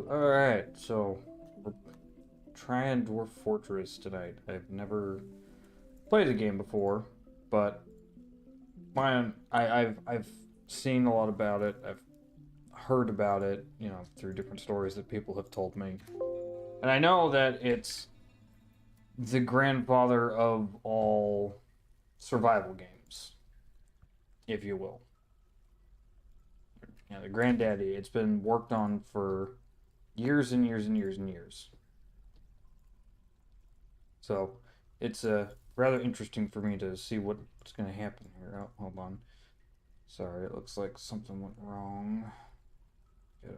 Alright, so we're trying Dwarf Fortress tonight. I've never played the game before, but I've seen a lot about it. I've heard about it, you know, through different stories that people have told me. And I know that it's the grandfather of all survival games, if you will. Yeah, the granddaddy. It's been worked on for years and years and years and years. So it's rather interesting for me to see what's going to happen here. Oh, hold on. Sorry, it looks like something went wrong. Yeah.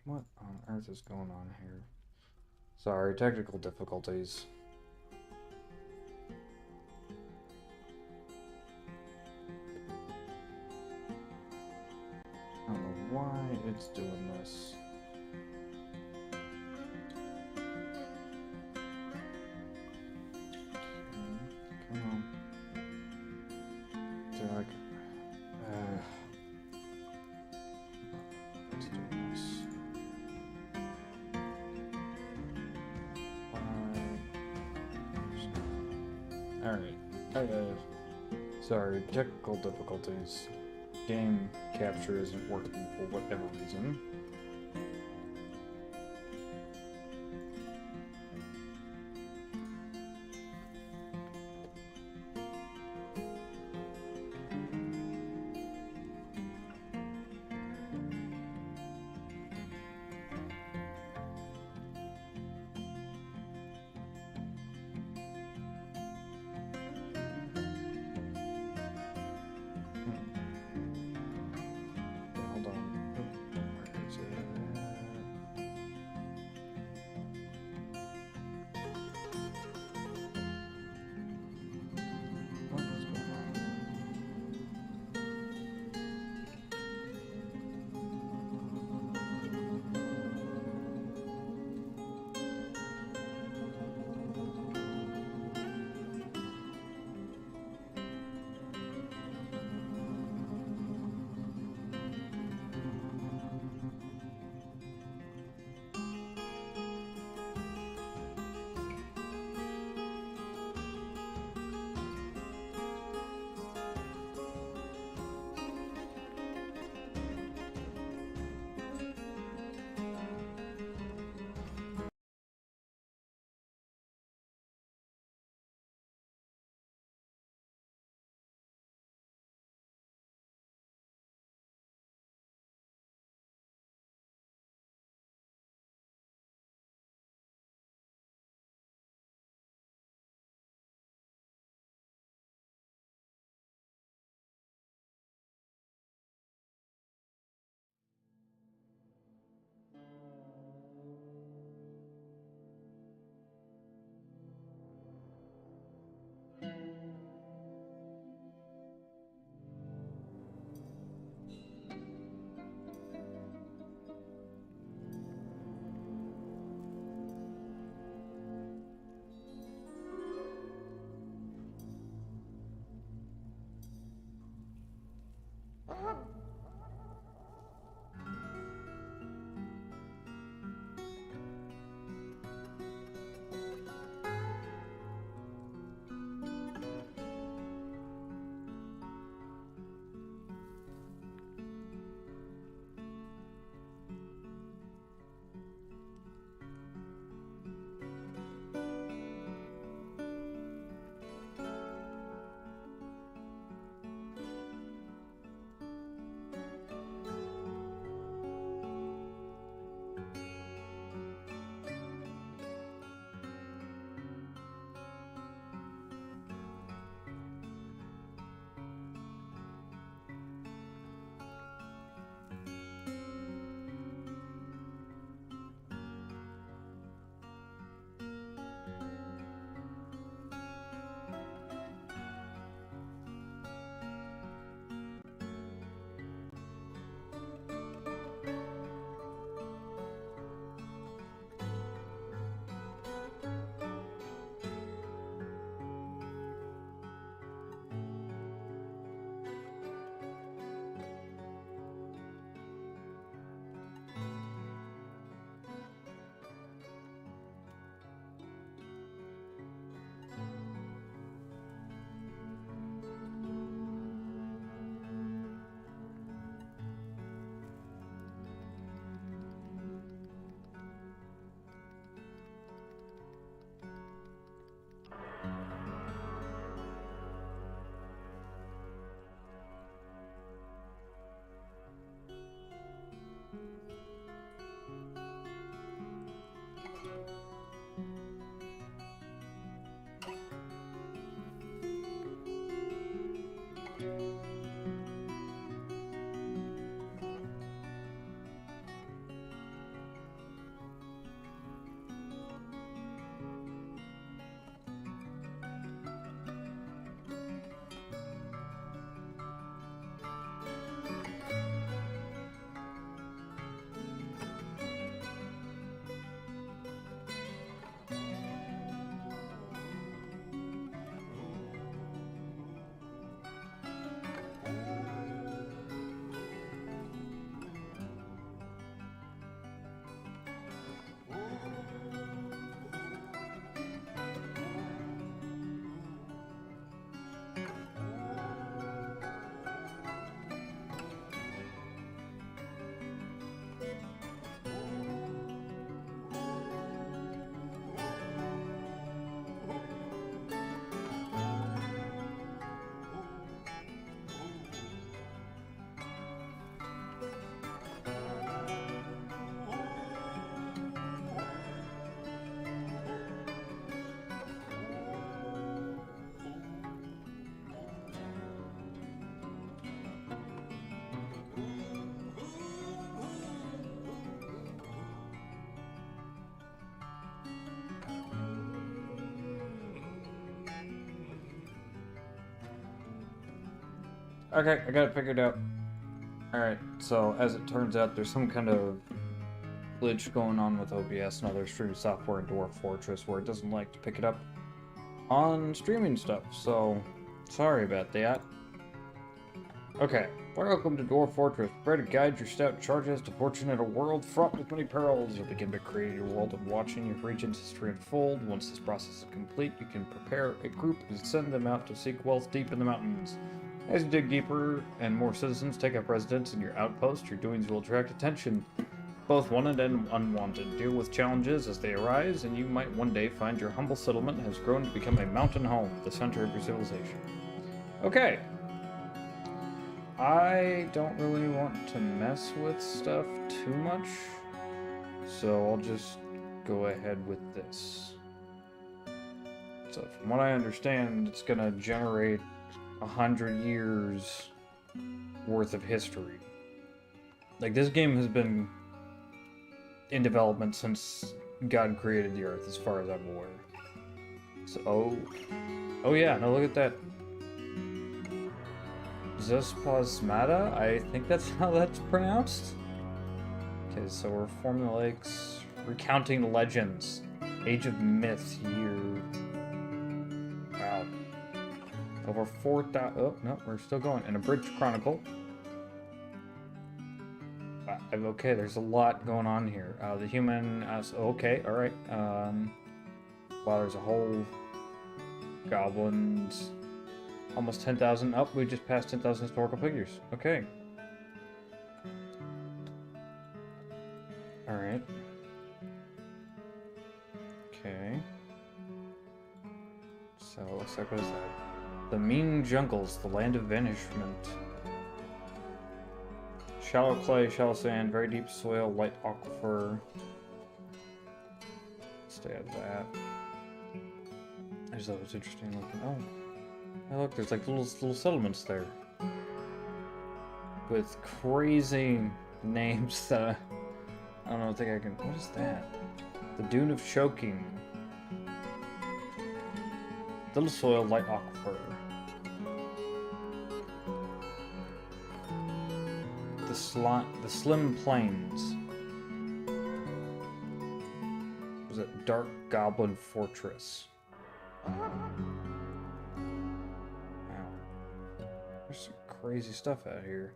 What on earth is going on here? Sorry, technical difficulties. I don't know why it's doing this. Come on. Doug. Let's do this. Alright. Sorry, technical difficulties. Game capture isn't working for whatever reason. Hold on. Where is it? Okay, I got it figured out. Alright, so as it turns out, there's some kind of glitch going on with OBS and other streaming software in Dwarf Fortress where it doesn't like to pick it up on streaming stuff, so sorry about that. Okay, welcome to Dwarf Fortress. Prepare to guide your stout charges to fortune in a world fraught with many perils. You'll begin by creating your world and watching your region's history unfold. Once this process is complete, you can prepare a group and send them out to seek wealth deep in the mountains. As you dig deeper and more citizens take up residence in your outpost, your doings will attract attention, both wanted and unwanted. Deal with challenges as they arise, and you might one day find your humble settlement has grown to become a mountain home, the center of your civilization. Okay. I don't really want to mess with stuff too much, so I'll just go ahead with this. So from what I understand, it's gonna generate 100 years worth of history. Like, this game has been in development since God created the Earth, as far as I'm aware. So, oh yeah, now look at that. Zospasmata? I think that's how that's pronounced. Okay, so we're forming lakes, recounting legends, Age of Myth year. Wow. Over 4,000. Oh, no, we're still going. An abridged chronicle. Okay, there's a lot going on here. The human. Okay, alright. Wow, there's a whole. Goblins. Almost 10,000. Oh, we just passed 10,000 historical figures. Okay. Alright. Okay. So, looks like, what is that? The mean jungles, the land of vanishment. Shallow clay, shallow sand, very deep soil, light aquifer. Stay out of that. I just thought it was interesting looking. Oh. Oh, look, there's like little settlements there. With crazy names that I don't think I can. What is that? The Dune of Choking. Little soil, light aquifer. The Slim Plains. Was it Dark Goblin Fortress? Wow. There's some crazy stuff out here.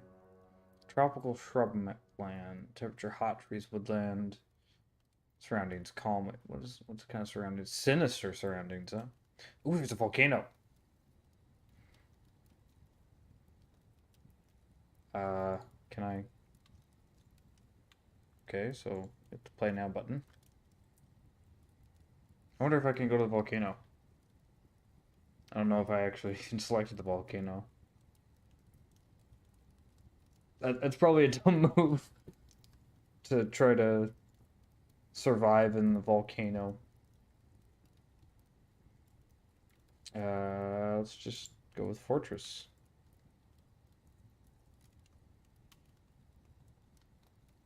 Tropical shrubland, temperature hot trees, woodland, surroundings calm. What's the kind of surroundings? Sinister surroundings, huh? Ooh, there's a volcano. Can I? Okay, so hit the play now button. I wonder if I can go to the volcano. I don't know if I actually selected the volcano. That's probably a dumb move to try to survive in the volcano. Let's just go with Fortress.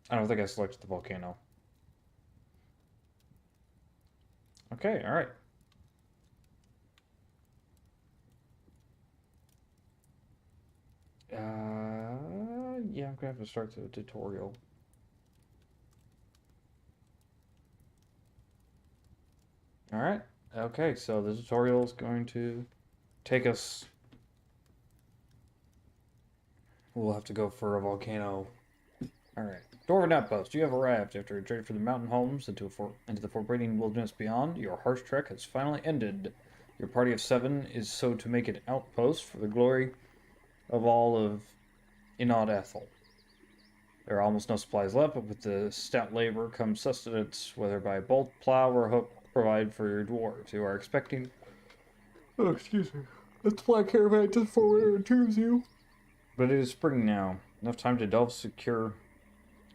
I don't think I selected the volcano. Okay, alright. Yeah, I'm gonna have to start the tutorial. Alright, okay, so the tutorial is going to take us. We'll have to go for a volcano. Alright. Dwarven Outpost, you have arrived after a journey from the mountain homes into the forbidding wilderness beyond. Your harsh trek has finally ended. Your party of 7 is so to make an outpost for the glory of all of Inod Ethel. There are almost no supplies left, but with the stout labor comes sustenance, whether by bolt, plow, or hook, provide for your dwarves. You are expecting. Oh, excuse me. Let's fly caravan to forward and tombs you. But it is spring now. Enough time to delve secure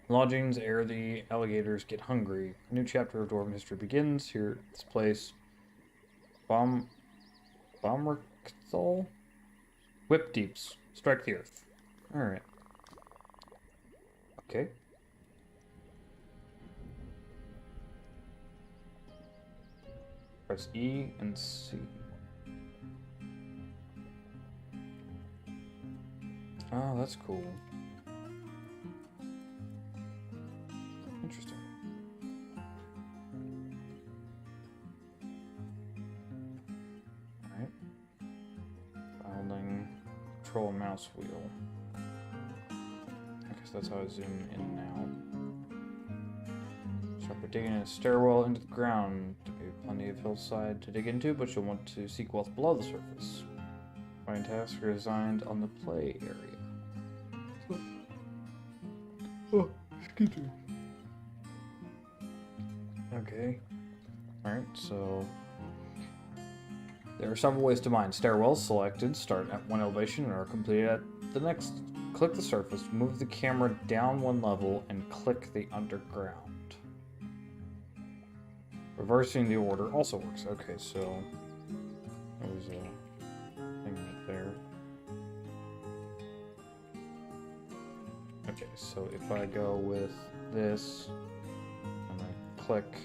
lodgings ere the alligators get hungry. A new chapter of Dwarven history begins here at this place. Bomberkthal? Whip deeps. Strike the earth. Alright. Okay. Press E and C. Oh, that's cool. Interesting. Alright. Finding control and mouse wheel. I guess that's how I zoom in and out. Start by digging a stairwell into the ground. There may be plenty of hillside to dig into, but you'll want to seek wealth below the surface. Find tasks are designed on the play area. Oh, excuse me. Okay. Alright, so there are several ways to mine. Stairwells selected start at one elevation and are completed at the next. Click the surface, move the camera down one level, and click the underground. Reversing the order also works. Okay, so there's a thing right there. Okay, so if I go with this, and then click,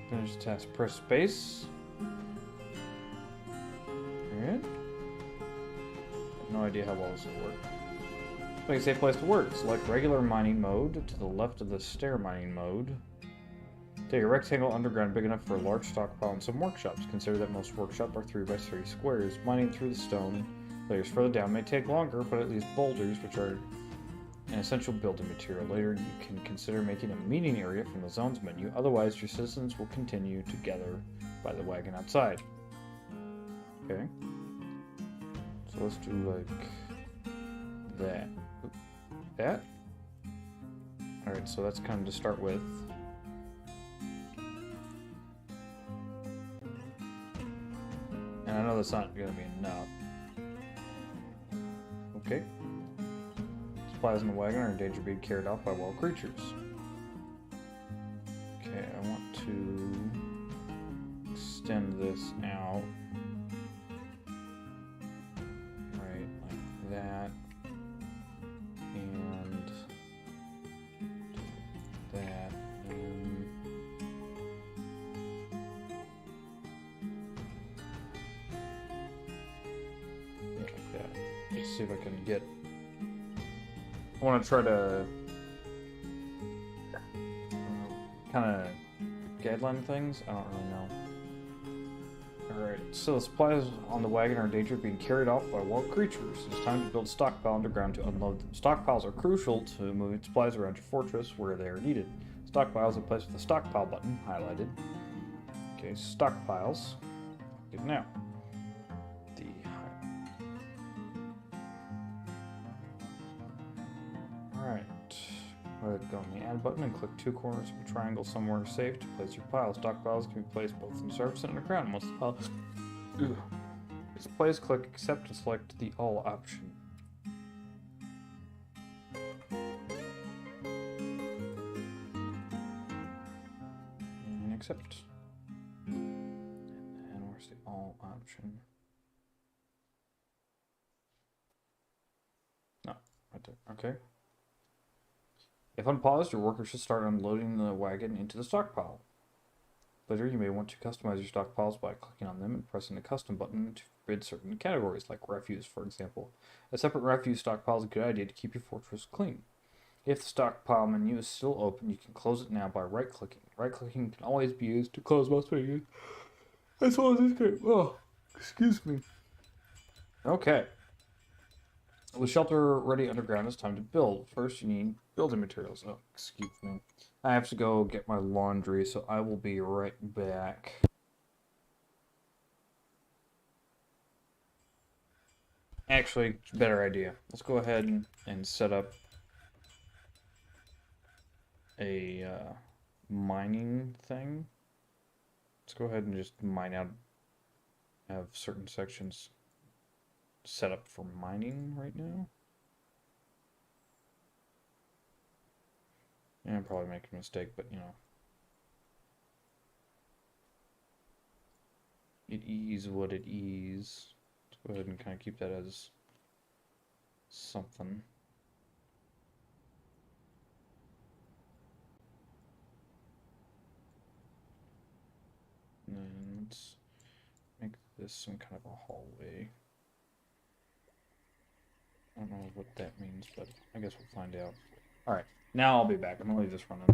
finish the task, press space. Alright. I have no idea how well this will work. Make a safe place to work. Select regular mining mode to the left of the stair mining mode. Take a rectangle underground big enough for a large stockpile and some workshops. Consider that most workshops are 3 by 3 squares. Mining through the stone layers further down may take longer, but at least boulders, which are an essential building material. Later, you can consider making a meeting area from the zones menu. Otherwise, your citizens will continue to gather by the wagon outside. Okay. So let's do like that. That? Alright, so that's kind of to start with. And I know that's not going to be enough. Okay. Supplies in the wagon are in danger of being carried off by wild creatures. Okay, I want to extend this out. Right, like that. And that. And yeah, like that. Let's see if I can get. I want to try to kind of guideline things. I don't really know. Alright, so the supplies on the wagon are in danger of being carried off by wild creatures. It's time to build a stockpile underground to unload them. Stockpiles are crucial to moving supplies around your fortress where they are needed. Stockpiles are placed with the stockpile button highlighted. Okay, stockpiles. Good now. Alright. Go on the add button and click 2 corners of a triangle somewhere safe to place your pile. Stockpiles can be placed both in the surface and underground. Once the pile is placed, click accept and select the all option. And accept. And where's the all option? No, right there. Okay. If unpaused, your workers should start unloading the wagon into the stockpile. Later, you may want to customize your stockpiles by clicking on them and pressing the custom button to forbid certain categories, like refuse, for example. A separate refuse stockpile is a good idea to keep your fortress clean. If the stockpile menu is still open, you can close it now by right-clicking. Right-clicking can always be used to close most menus, as well as this game. Oh, excuse me. Okay. With shelter ready underground, it's time to build. First, you need building materials. Oh, excuse me. I have to go get my laundry, so I will be right back. Actually, better idea. Let's go ahead and set up a mining thing. Let's go ahead and just mine out, have certain sections set up for mining right now. Yeah, I'm probably making a mistake, but you know. It is what it is. Let's go ahead and kind of keep that as something. And then let's make this some kind of a hallway. I don't know what that means, but I guess we'll find out. Alright, now I'll be back. I'm gonna leave this running.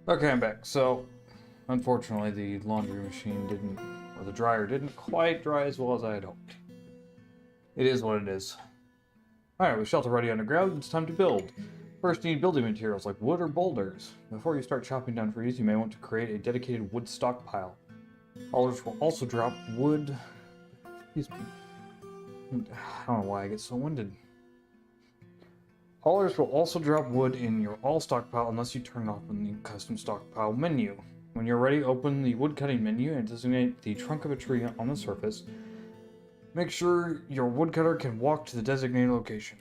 Okay, I'm back. So, unfortunately, the laundry machine didn't, or the dryer didn't quite dry as well as I had hoped. It is what it is. Alright, with shelter ready underground, it's time to build. First, you need building materials like wood or boulders. Before you start chopping down trees, you may want to create a dedicated wood stockpile. Haulers will also drop wood. I don't know why I get so winded. Haulers will also drop wood in your all stockpile unless you turn off in the custom stockpile menu. When you're ready, open the wood cutting menu and designate the trunk of a tree on the surface. Make sure your woodcutter can walk to the designated location.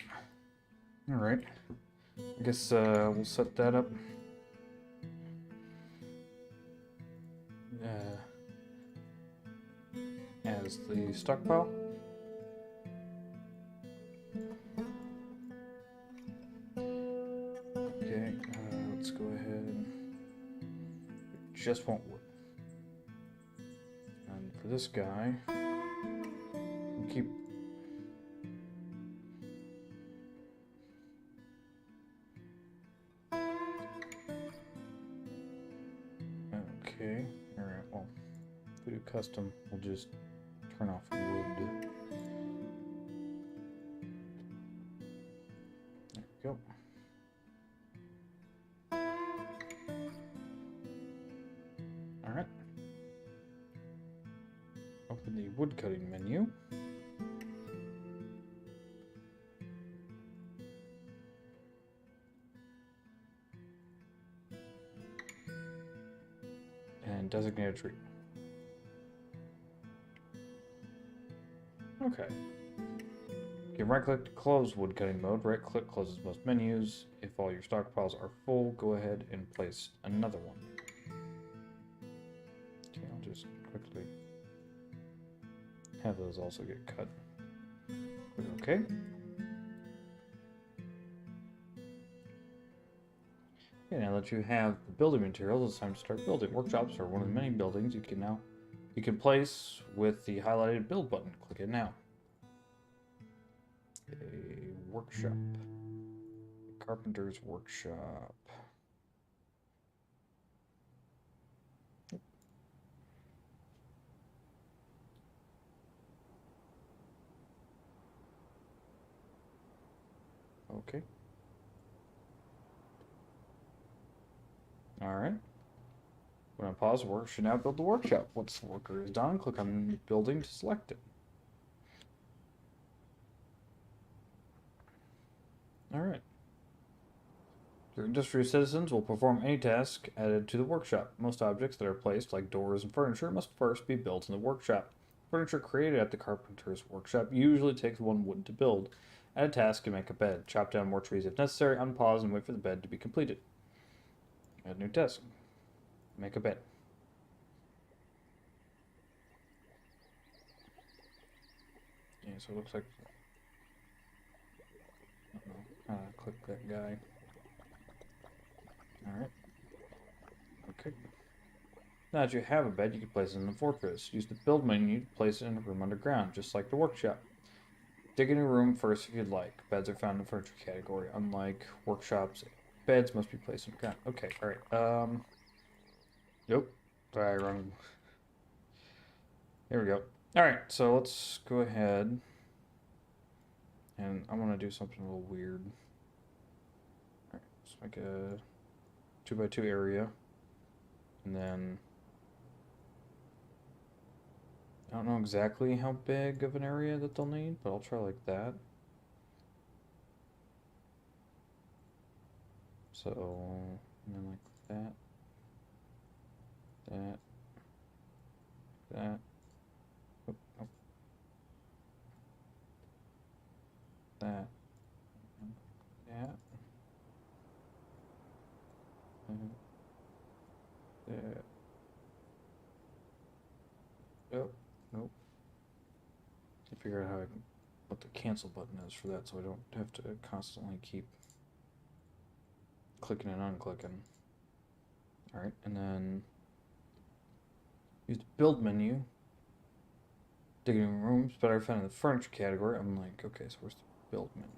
Alright. I guess we'll set that up. As the stockpile. Okay, let's go ahead. We just want wood. And for this guy, we'll keep. Okay, alright, well, if we do custom, we'll just turn off wood. There we go. Alright. Open the wood cutting menu. And designate a tree. Okay. You can right-click to close woodcutting mode. Right-click closes most menus. If all your stockpiles are full, go ahead and place another one. Okay, I'll just quickly have those also get cut. Okay. Okay, now that you have the building materials, it's time to start building. Workshops are one of the many buildings you can place with the highlighted build button. Click it now. A workshop. Carpenter's workshop. Okay. Alright. When I pause the work, should now build the workshop. Once the worker is done, click on building to select it. Alright. Your industrious citizens will perform any task added to the workshop. Most objects that are placed, like doors and furniture, must first be built in the workshop. Furniture created at the carpenter's workshop usually takes 1 wood to build. Add a task and make a bed. Chop down more trees if necessary, unpause and wait for the bed to be completed. Add new task. Make a bed. Yeah, so it looks like... click that guy. Alright. Okay. Now that you have a bed, you can place it in the fortress. Use the build menu to place it in a room underground, just like the workshop. Dig in a room first if you'd like. Beds are found in the furniture category. Unlike workshops, beds must be placed underground. Okay, alright. Nope. Sorry, wrong. Here we go. Alright, so let's go ahead. And I'm gonna do something a little weird. Alright, let's make a 2x2 area. And then I don't know exactly how big of an area that they'll need, but I'll try like that. So, and then like that. That. Oh, oh. That. That. That. Oh, nope. I figure out what the cancel button is for that so I don't have to constantly keep clicking and unclicking. Alright, and then use the build menu. Digging rooms, but I found in the furniture category. I'm like, okay, so where's the build menu?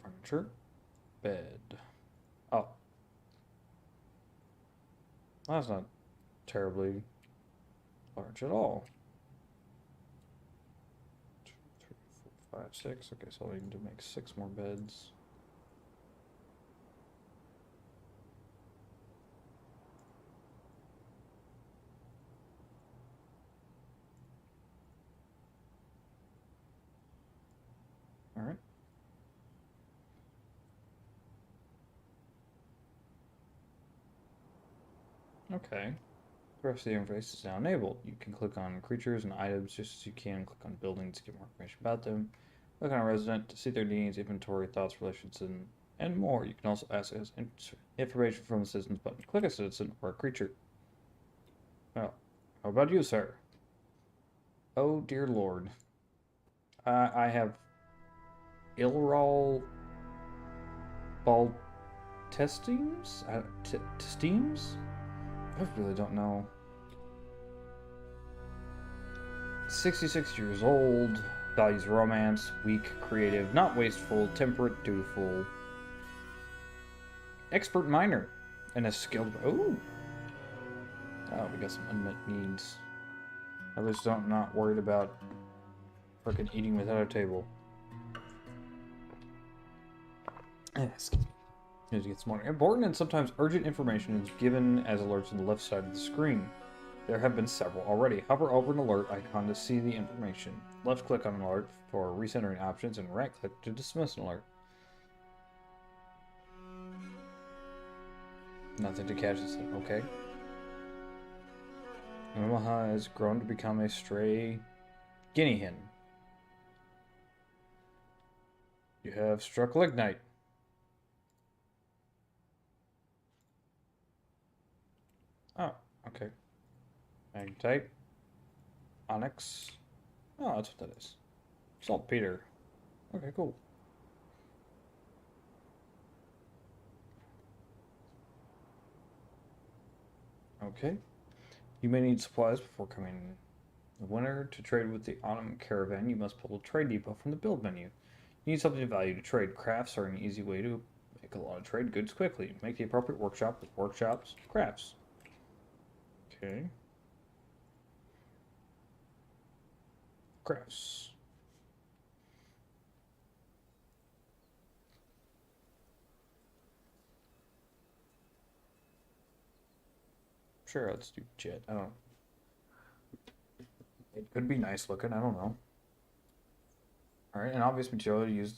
Furniture. Bed. Oh. Well, that's not terribly large at all. 2, 3, 4, 5, 6. Okay, so I need to make 6 more beds. Alright. Okay. The rest of the interface is now enabled. You can click on creatures and items just as you can click on buildings to get more information about them. Click on a resident to see their needs, inventory, thoughts, relations, and more. You can also access information from the citizens button. Click a citizen or a creature. Well, how about you, sir? Oh, dear lord. I have Ilral Baltesteams? Steams? I really don't know. 66 years old, values romance, weak, creative, not wasteful, temperate, dutiful, expert miner, and a skilled... Ooh! Oh, we got some unmet needs. I was not worried about fucking eating without a table. Excuse me. Need to get some more. Important and sometimes urgent information is given as alerts on the left side of the screen. There have been several already. Hover over an alert icon to see the information. Left click on an alert for recentering options and right click to dismiss an alert. Nothing to catch this. Okay. Omaha has grown to become a stray guinea hen. You have struck lignite. Oh, okay. Magnetite. Onyx. Oh, that's what that is. Saltpeter. Okay, cool. Okay. You may need supplies before coming the winter. To trade with the autumn caravan, you must pull a trade depot from the build menu. You need something of value to trade. Crafts are an easy way to make a lot of trade goods quickly. Make the appropriate workshop with workshops, crafts. Okay. Crafts. Sure, let's do jet. I don't. It could be nice looking. I don't know. All right, an obvious material to use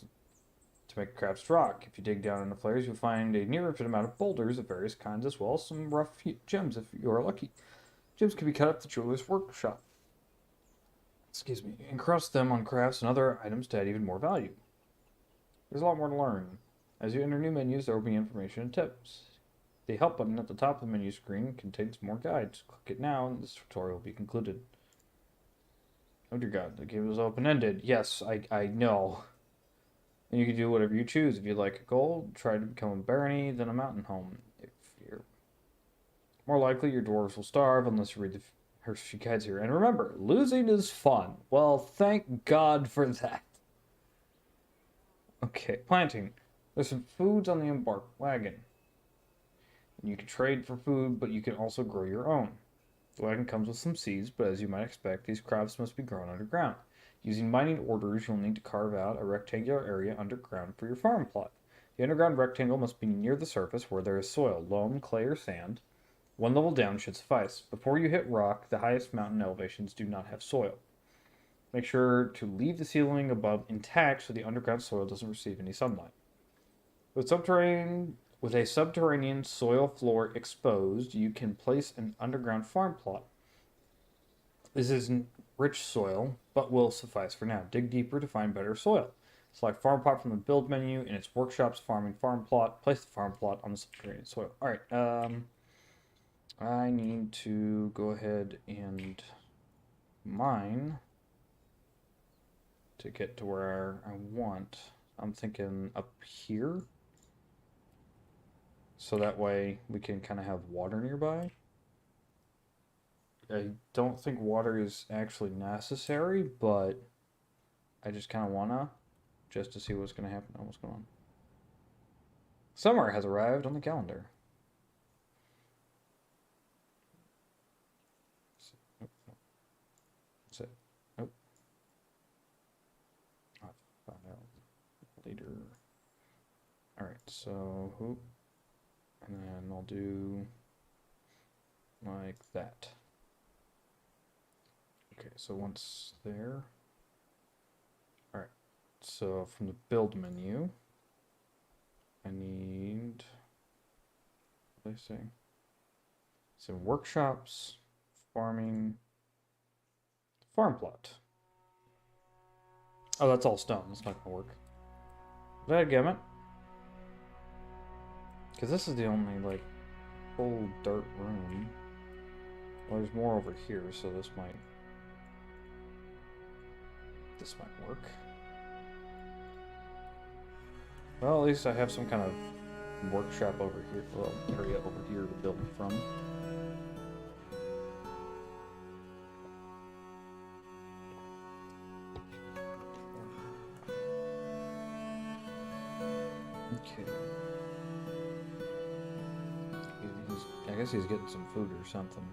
to make crafts rock. If you dig down into flares, you'll find a near infinite amount of boulders of various kinds, as well as some rough gems if you are lucky. Gems can be cut up at the jeweler's workshop. Excuse me, and cross them on crafts and other items to add even more value. There's a lot more to learn. As you enter new menus, there will be information and tips. The help button at the top of the menu screen contains more guides. Click it now, and this tutorial will be concluded. Oh dear God, the game is open-ended. Yes, I know. And you can do whatever you choose. If you like a goal, try to become a barony, then a mountain home. If you're more likely, your dwarves will starve unless you read the Hershey guides here. And remember, losing is fun. Well, thank God for that. Okay, planting. There's some foods on the embark wagon. And you can trade for food, but you can also grow your own. The wagon comes with some seeds, but as you might expect, these crops must be grown underground. Using mining orders, you'll need to carve out a rectangular area underground for your farm plot. The underground rectangle must be near the surface where there is soil, loam, clay, or sand. One level down should suffice. Before you hit rock, the highest mountain elevations do not have soil. Make sure to leave the ceiling above intact so the underground soil doesn't receive any sunlight. With a subterranean soil floor exposed, you can place an underground farm plot. This isn't rich soil, but will suffice for now. Dig deeper to find better soil. Select farm plot from the build menu in its workshops, farming farm plot. Place the farm plot on the subterranean soil. Alright, I need to go ahead and mine to get to where I want. I'm thinking up here. So that way we can kind of have water nearby. I don't think water is actually necessary, but I just kind of wanna, just to see what's gonna happen. Oh, what's going on? Summer has arrived on the calendar. That's it. Nope. I'll find out later. Alright, so whoop. And then I'll do like that. Okay, so once there. Alright, so from the build menu, I need, what did I say? Some workshops, farming, farm plot. Oh, that's all stone. That's not gonna work. Did I get it? Because this is the only, like, full dirt room. Well, there's more over here, so this might work. Well, at least I have some kind of workshop over here, well, area over here to build from. Okay. I guess he's getting some food or something.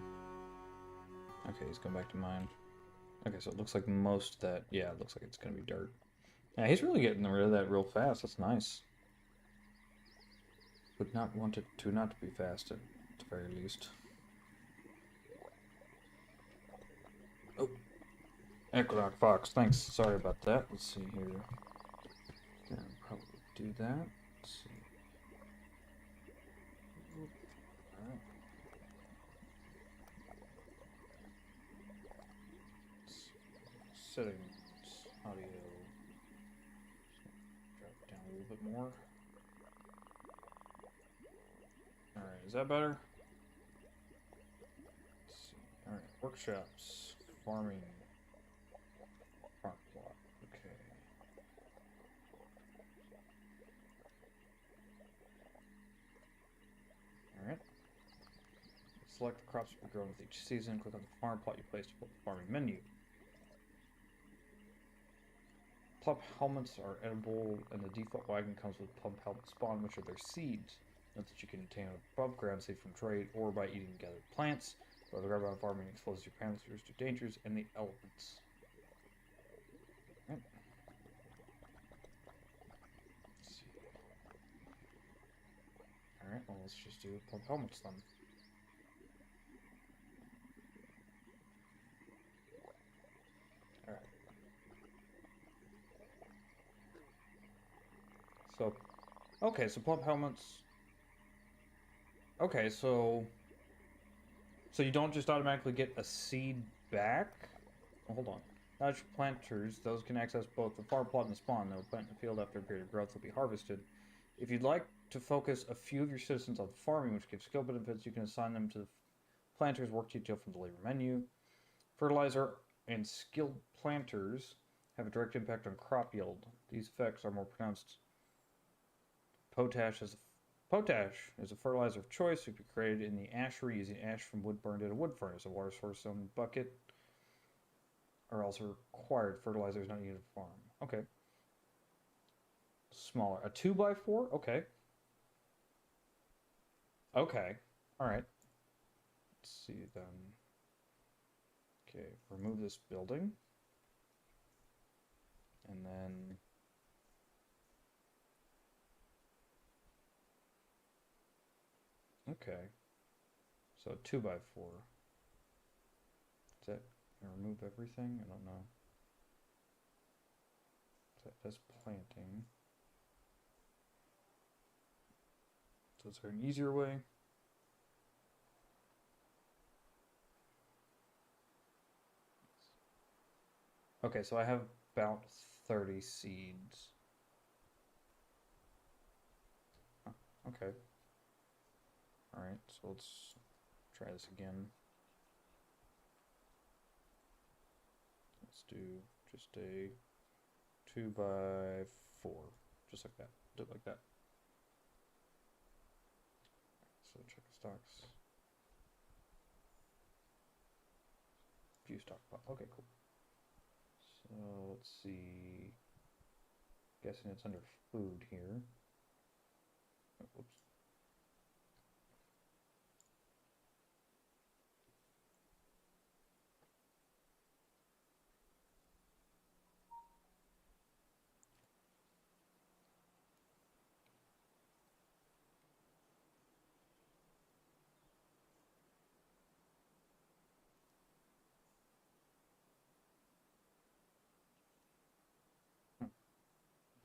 Okay, he's going back to mine. Okay, so it looks like most of that, yeah, it looks like it's gonna be dirt. Yeah, he's really getting rid of that real fast. That's nice. Would not want it to not be fast at the very least. Oh, Equinox Fox, thanks. Sorry about that. Let's see here. Gonna probably do that. Let's see. Alright. Settings, audio. Drop it down a little bit more. Alright, is that better? Let's see. Alright, workshops, farming. select the crops to be grown with each season. Click on the farm plot you placed to pull up the farming menu. Plump helmets are edible, and the default wagon comes with plump helmet spawn, which are their seeds. Note that you can obtain above ground seed from trade or by eating gathered plants. But the ground farming exposes your planters to dangers and the elements. Right. Let's see. Alright, well, let's just do plump helmets then. Alright. So, okay, so plump helmets. Okay, so you don't just automatically get a seed back? Well, hold on. Natural planters, those can access both the farm plot and the spawn. They will plant in the field after a period of growth will be harvested. If you'd like to focus a few of your citizens on farming, which gives skill benefits, you can assign them to the planters work detail from the labor menu. Fertilizer and skilled planters have a direct impact on crop yield. These effects are more pronounced. Potash is a fertilizer of choice. It can be created in the ashery using ash from wood burned in a wood furnace. A water source and bucket are also required. Fertilizer is not needed for farm. Okay. Smaller. A 2x4? Okay. Okay. Alright. Let's see then. Okay, remove this building. And then... Okay. So 2x4. Is that gonna remove everything? I don't know. That's planting. So is there an easier way? Okay, so I have about 30 seeds. Oh, okay. Alright, so let's try this again. Let's do just a 2x4. Just like that. Do it like that. So check the stocks. View stock plot. Okay, cool. So let's see. Guessing it's under food here. Oh, whoops.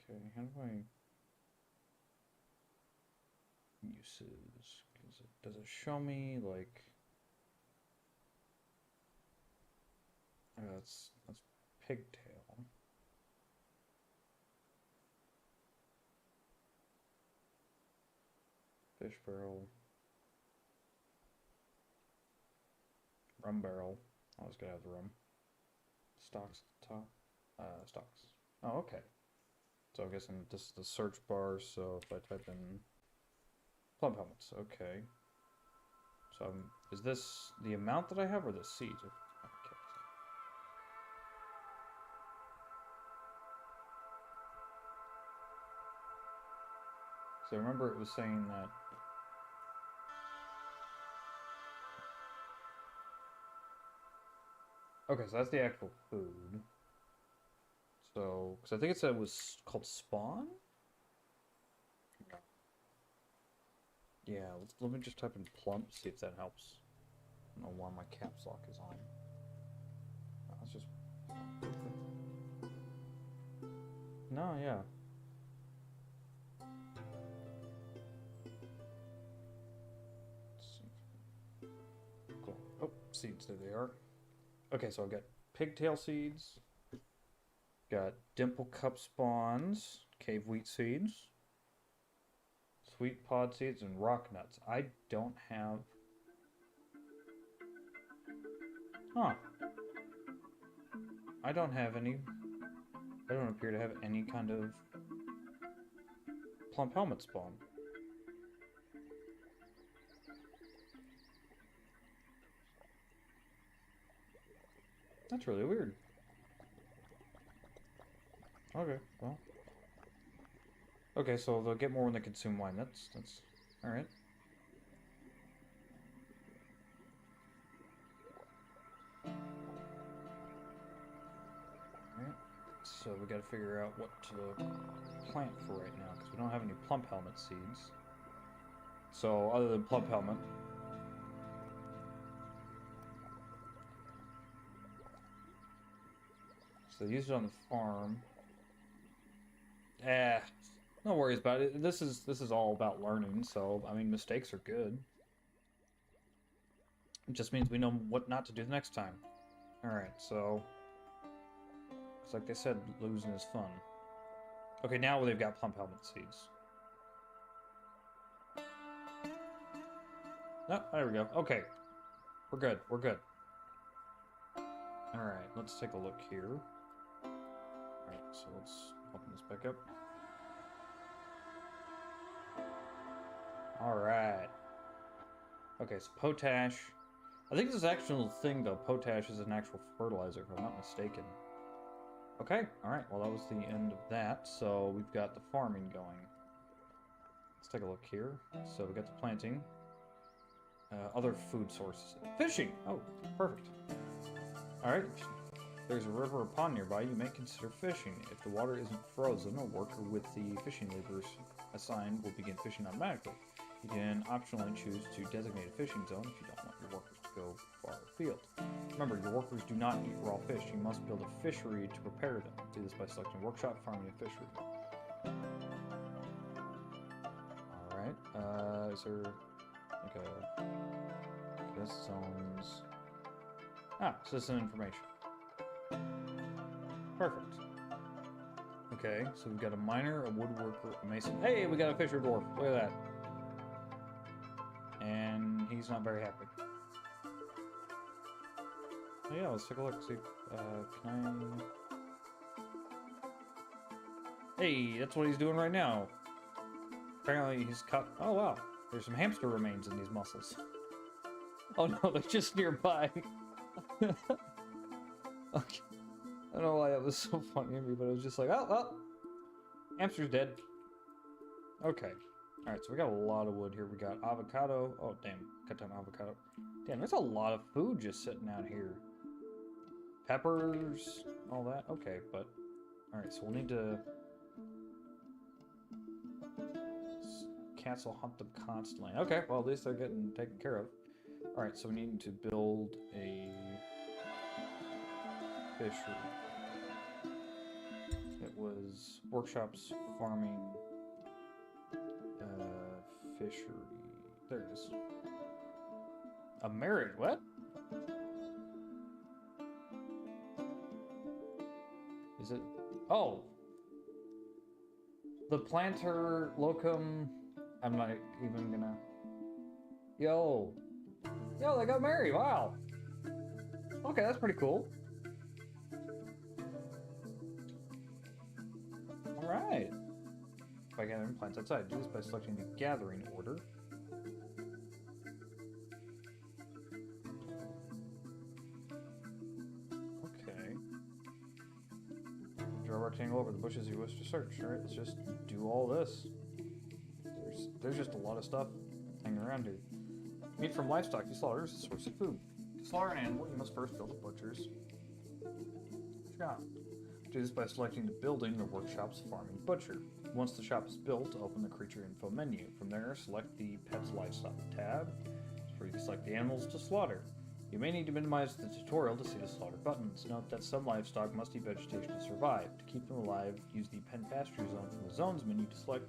Okay, how do I uses? Does it show me like? That's pigtail. Fish barrel. Rum barrel. I was gonna have the rum. Stocks at the top. Stocks. Oh, okay. So I'm guessing this is the search bar, so if I type in plump helmets, okay. So is this the amount that I have or the seeds? Okay. So remember it was saying that... Okay, so that's the actual food. So, because I think it said it was called spawn? No. Yeah, let me just type in plump, see if that helps. I don't know why my caps lock is on. Let's just... No, yeah. Let's see. Cool. Oh, seeds, there they are. Okay, so I've got pigtail seeds. Got dimple cup spawns, cave wheat seeds, sweet pod seeds, and rock nuts. I don't have... Huh. I don't have any... I don't appear to have any kind of plump helmet spawn. That's really weird. Okay, well. Okay, so they'll get more when they consume wine. That's alright. Alright. So we gotta figure out what to plant for right now, because we don't have any plump helmet seeds. So other than plump helmet. So use it on the farm. No worries about it. This is all about learning, so I mean mistakes are good. It just means we know what not to do the next time. Alright, so it's like they said, losing is fun. Okay, now they've got plump helmet seeds. No, there we go. Okay. We're good. We're good. Alright, let's take a look here. Alright, so let's open this back up. Alright. Okay, so potash. I think this is an actual thing, though. Potash is an actual fertilizer, if I'm not mistaken. Okay, alright. Well, that was the end of that. So we've got the farming going. Let's take a look here. So we got the planting. Other food sources. Fishing! Oh, perfect. Alright. If there's a river or pond nearby, you may consider fishing. If the water isn't frozen, a worker with the fishing laborers assigned will begin fishing automatically. You can optionally choose to designate a fishing zone if you don't want your workers to go far afield. Remember, your workers do not eat raw fish. You must build a fishery to prepare them. Do this by selecting workshop, farming, and fishery. Alright, is there... Okay. Guest zones... Ah, citizen information. Perfect. Okay, so we've got a miner, a woodworker, a mason. Hey, we got a fisher dwarf. Look at that. And he's not very happy. Oh yeah, let's take a look. See, can I... Hey, that's what he's doing right now. Apparently he's cut... Oh wow, there's some hamster remains in these mussels. Oh no, they're just nearby. Okay. I don't know why that was so funny to me, but it was just like, oh, well, hamster's dead. Okay. Alright, so we got a lot of wood here. We got avocado. Oh, damn. Cut down avocado. Damn, there's a lot of food just sitting out here. Peppers, all that. Okay, but... Alright, so we'll need to... Cats will hunt them constantly. Okay, well, at least they're getting taken care of. Alright, so we need to build a... fishery. It was workshops, farming, fishery. There it is. A marriage, what? Is it? Oh! The planter locum. I'm not even gonna. Yo! Yo, they got married, wow! Okay, that's pretty cool. Alright. By gathering plants outside. Do this by selecting the gathering order. Okay. Draw a rectangle over the bushes you wish to search. Alright, let's just do all this. There's just a lot of stuff hanging around here. Meat from livestock you slaughter is a source of food. To slaughter an animal, you must first build a butcher's shop. Do this by selecting the building, the workshop's farming butcher. Once the shop is built, open the creature info menu. From there, select the pet's livestock tab, where you can select the animals to slaughter. You may need to minimize the tutorial to see the slaughter buttons. Note that some livestock must eat vegetation to survive. To keep them alive, use the pen pasture zone from the zones menu to select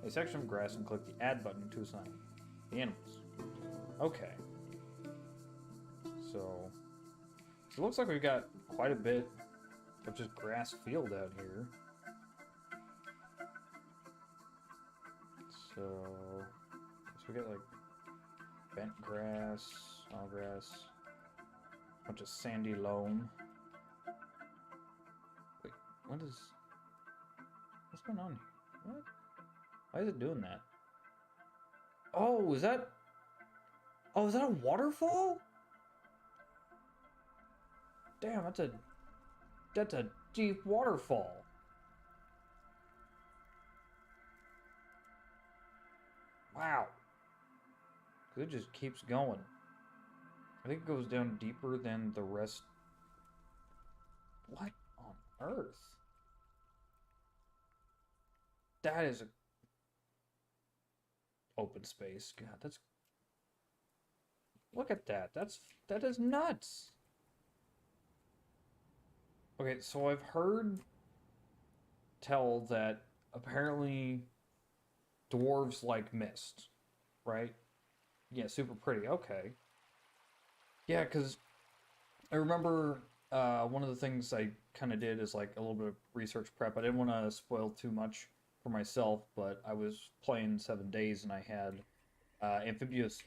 a section of grass and click the add button to assign the animals. Okay. So it looks like we've got quite a bit of just grass field out here. So we got like bent grass, all grass, a bunch of sandy loam. Wait, what's going on here? What? Why is it doing that? Oh, is that a waterfall? Damn, that's a deep waterfall. Wow. 'Cause it just keeps going. I think it goes down deeper than the rest. What on earth? That is a open space. God, that's... Look at that. That is nuts. Okay, so I've heard tell that apparently dwarves like mist, right? Yeah, super pretty. Okay. Yeah, because I remember one of the things I kind of did is like a little bit of research prep. I didn't want to spoil too much for myself, but I was playing 7 days and I had ambiguous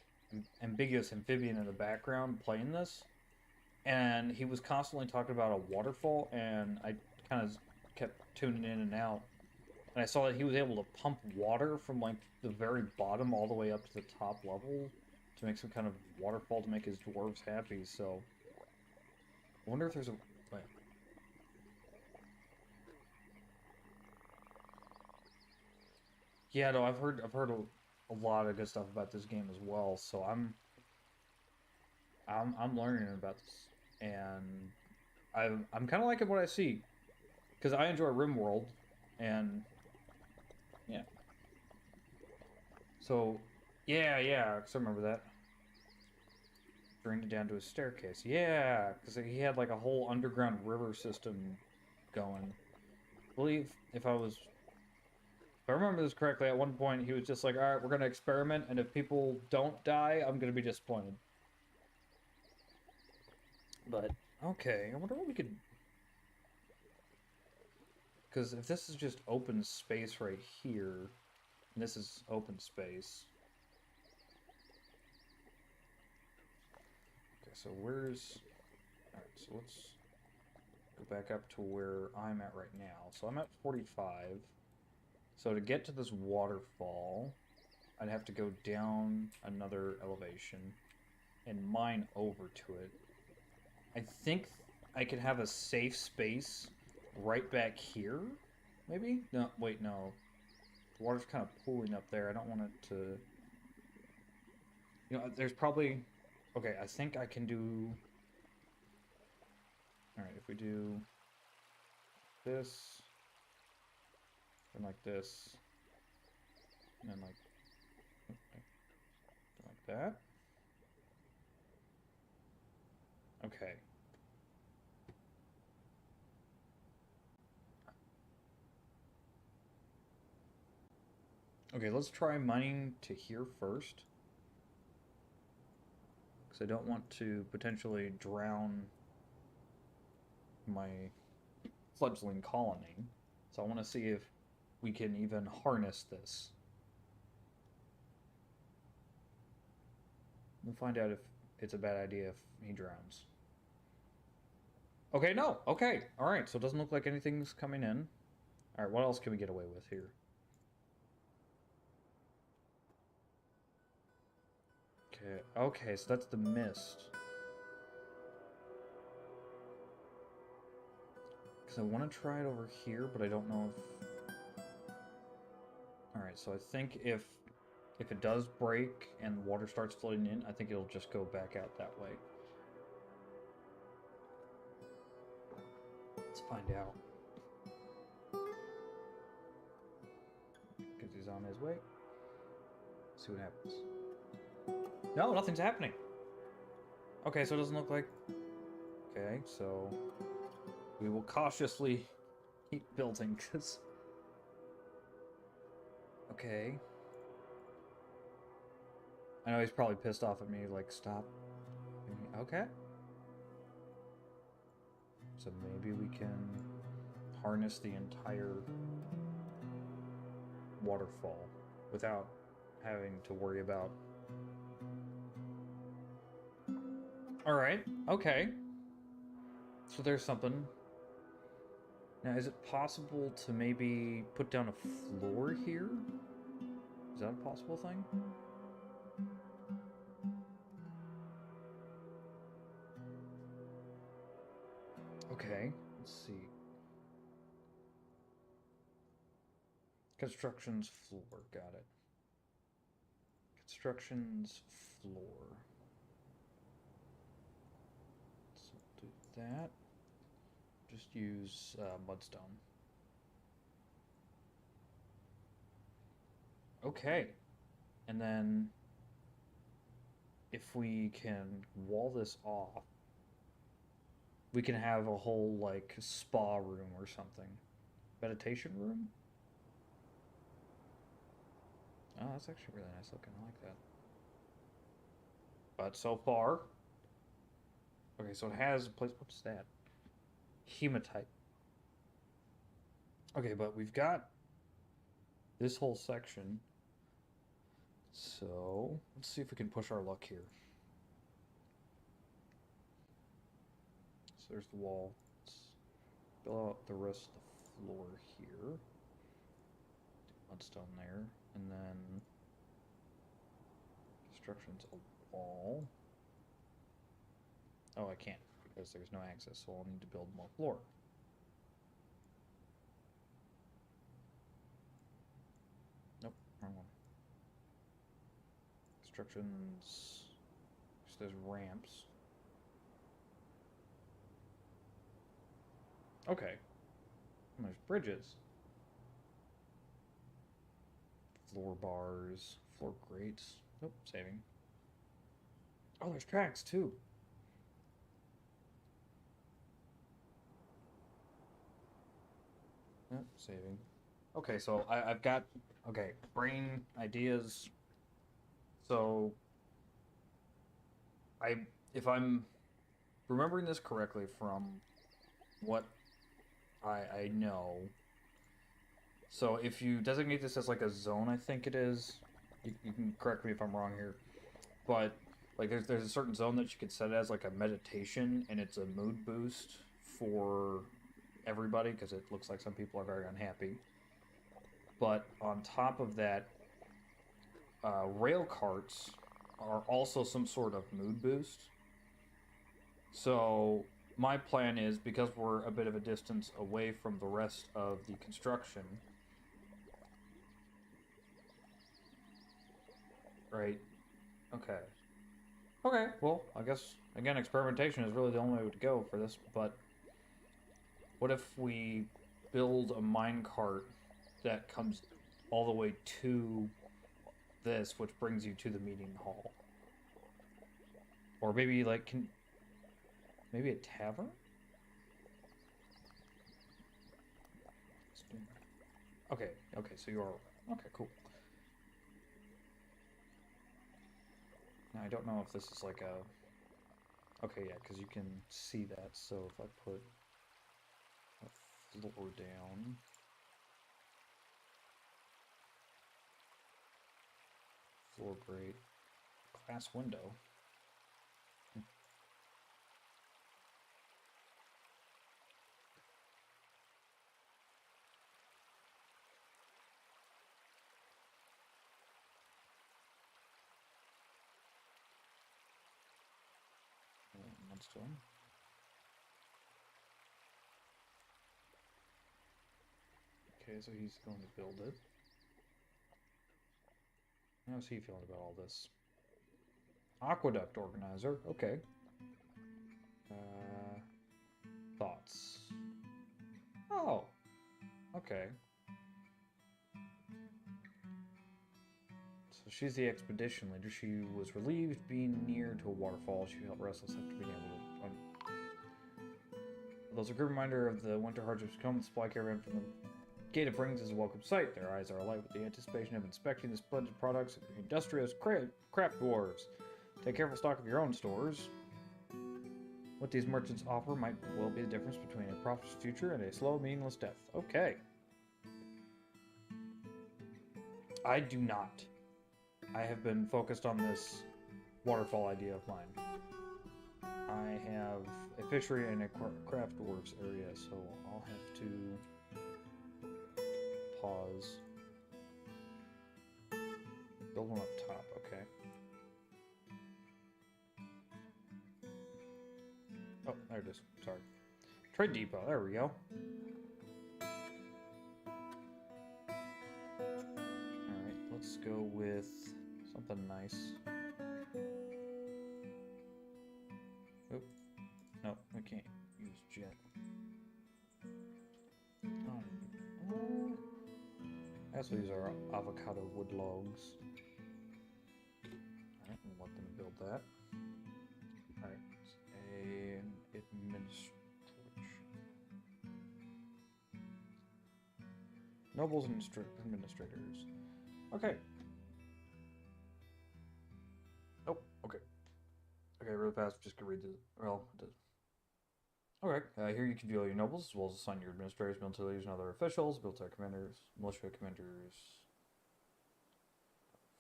amphibian in the background playing this, and he was constantly talking about a waterfall, and I kind of kept tuning in and out, and I saw that he was able to pump water from like the very bottom all the way up to the top level to make some kind of waterfall to make his dwarves happy. So I wonder if there's a... Wait. Yeah, no, I've heard a lot of good stuff about this game as well. So I'm learning about this, and I'm kind of liking what I see because I enjoy RimWorld, and yeah. So yeah, because I remember that. Drained it down to a staircase. Yeah, because he had like a whole underground river system going. I believe if I remember this correctly, at one point he was just like, all right, we're going to experiment, and if people don't die, I'm going to be disappointed. But, okay, I wonder what we could... Because if this is just open space right here, and this is open space... Okay, so where's... Alright, so let's go back up to where I'm at right now. So I'm at 45. So to get to this waterfall, I'd have to go down another elevation and mine over to it. I think I could have a safe space right back here, maybe? No, wait, no. The water's kind of pooling up there. I don't want it to... You know, there's probably... Okay, I think I can do... Alright, if we do this, and like this, and then like that. Okay. Okay, let's try mining to here first. Because I don't want to potentially drown my fledgling colony. So I want to see if we can even harness this. We'll find out if it's a bad idea if he drowns. Okay, no. Okay. All right. So it doesn't look like anything's coming in. All right. What else can we get away with here? Okay. Okay. So that's the mist. Because I want to try it over here, but I don't know if... All right. So I think if it does break and water starts flooding in, I think it'll just go back out that way. Let's find out. Because he's on his way. See what happens. No, nothing's happening. Okay, so it doesn't look like... Okay, so... We will cautiously keep building, because... Okay. I know he's probably pissed off at me, like, stop. Okay. So maybe we can harness the entire waterfall without having to worry about... Alright, okay. So there's something. Now, is it possible to maybe put down a floor here? Is that a possible thing? Let's see. Constructions floor. Got it. Constructions floor. So do that. Just use mudstone. Okay. And then if we can wall this off, we can have a whole like spa room or something. Meditation room? Oh, that's actually really nice looking. I like that. But so far, okay, so it has a place. What's that? Hematite. Okay, but we've got this whole section. So let's see if we can push our luck here. So there's the wall. Let's fill out the rest of the floor here. Do mudstone there, and then construction's a wall. Oh, I can't because there's no access, so I'll need to build more floor. Nope, wrong one. Constructions. So there's ramps. Okay. And there's bridges. Floor bars. Floor grates. Nope, saving. Oh, there's tracks too. Nope, saving. Okay, so I've got, okay, brain ideas. So if I'm remembering this correctly from what I know, so if you designate this as like a zone, I think it is. You can correct me if I'm wrong here, but like there's a certain zone that you could set it as like a meditation, and it's a mood boost for everybody because it looks like some people are very unhappy. But on top of that, rail carts are also some sort of mood boost. So my plan is, because we're a bit of a distance away from the rest of the construction, right? Okay. Okay, well, I guess, again, experimentation is really the only way to go for this, but what if we build a minecart that comes all the way to this, which brings you to the meeting hall? Or maybe, like, maybe a tavern? Okay, so you are... Okay, cool. Now, I don't know if this is like a... Okay, yeah, because you can see that, so if I put a floor down... Floor grate. Glass window. Mudstone. Okay, so he's going to build it. How's he feeling about all this? Aqueduct organizer. Okay. Thoughts. Oh. Okay. So she's the expedition leader. She was relieved being near to a waterfall. She felt restless after being able to... Those a good reminder of the winter hardships come. The supply caravan from the Gate of Rings is a welcome sight. Their eyes are alight with the anticipation of inspecting the splendid products of the industrious craft dwarves. Take careful stock of your own stores. What these merchants offer might well be the difference between a prosperous future and a slow, meaningless death. Okay. I do not. I have been focused on this waterfall idea of mine. I have a fishery and a craft dwarves area, so I'll have to pause. Build one up top, okay. Oh, there it is. Sorry. Trade depot, there we go. Alright, let's go with something nice. Oop. No, we can't use jet. I guess we'll use our avocado wood logs. Alright, we'll let them build that. Alright, an administration. Nobles and administrators. Okay. Oh, okay. Okay, really fast, just gonna read the. Well, it does. Okay, here you can view all your nobles, as well as assign your administrators, military leaders, and other officials, military commanders, militia commanders,